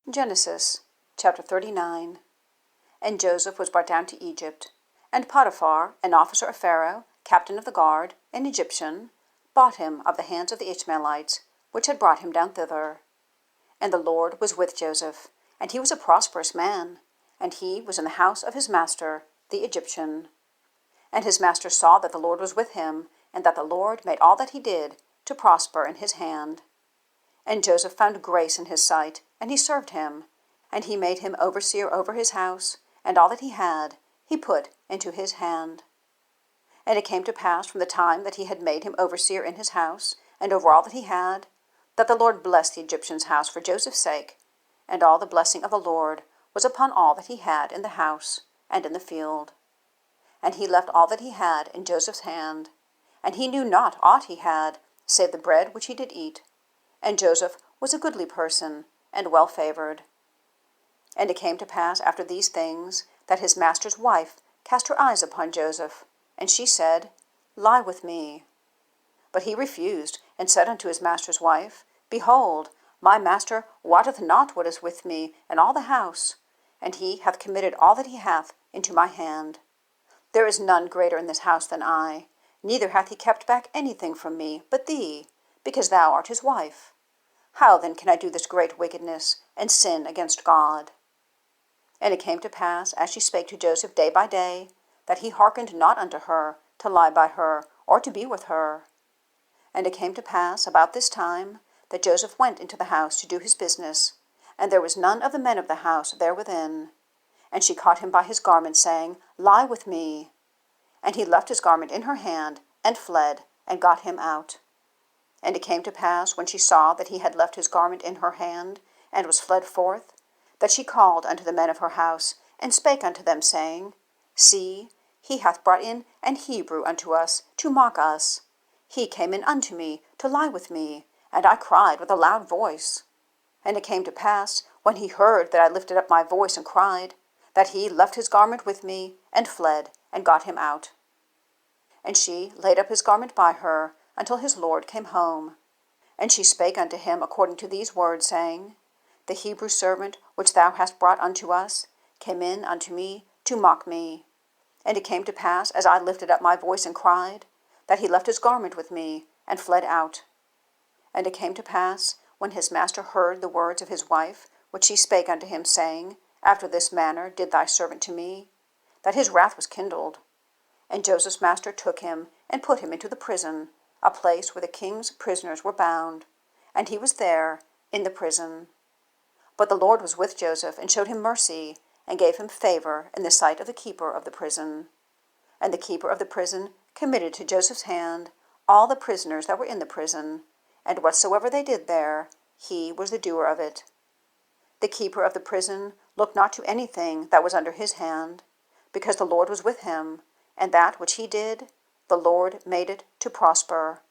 Genesis chapter 39. And Joseph was brought down to Egypt, and Potiphar, an officer of Pharaoh, captain of the guard, an Egyptian, bought him of the hands of the Ishmeelites, which had brought him down thither. And the Lord was with Joseph, and he was a prosperous man, and he was in the house of his master, the Egyptian. And his master saw that the Lord was with him, and that the Lord made all that he did to prosper in his hand. And Joseph found grace in his sight, and he served him, and he made him overseer over his house, and all that he had he put into his hand. And it came to pass from the time that he had made him overseer in his house, and over all that he had, that the Lord blessed the Egyptian's house for Joseph's sake, and all the blessing of the Lord was upon all that he had in the house and in the field. And he left all that he had in Joseph's hand, and he knew not aught he had, save the bread which he did eat. And Joseph was a goodly person, and well favored. And it came to pass after these things, that his master's wife cast her eyes upon Joseph, and she said, Lie with me. But he refused, and said unto his master's wife, Behold, my master wotteth not what is with me in all the house, and he hath committed all that he hath into my hand. There is none greater in this house than I, neither hath he kept back anything from me but thee, because thou art his wife. How then can I do this great wickedness, and sin against God? And it came to pass, as she spake to Joseph day by day, that he hearkened not unto her, to lie by her, or to be with her. And it came to pass, about this time, that Joseph went into the house to do his business, and there was none of the men of the house there within. And she caught him by his garment, saying, Lie with me. And he left his garment in her hand, and fled, and got him out. And it came to pass, when she saw that he had left his garment in her hand, and was fled forth, that she called unto the men of her house, and spake unto them, saying, See, he hath brought in an Hebrew unto us, to mock us. He came in unto me, to lie with me, and I cried with a loud voice. And it came to pass, when he heard that I lifted up my voice and cried, that he left his garment with me, and fled, and got him out. And she laid up his garment by her, until his Lord came home. And she spake unto him according to these words, saying, The Hebrew servant which thou hast brought unto us came in unto me to mock me. And it came to pass, as I lifted up my voice and cried, that he left his garment with me, and fled out. And it came to pass, when his master heard the words of his wife, which she spake unto him, saying, After this manner did thy servant to me, that his wrath was kindled. And Joseph's master took him, and put him into the prison, a place where the king's prisoners were bound, and he was there in the prison. But the Lord was with Joseph, and showed him mercy, and gave him favor in the sight of the keeper of the prison. And the keeper of the prison committed to Joseph's hand all the prisoners that were in the prison, and whatsoever they did there, he was the doer of it. The keeper of the prison looked not to anything that was under his hand, because the Lord was with him, and that which he did, the Lord made it to prosper.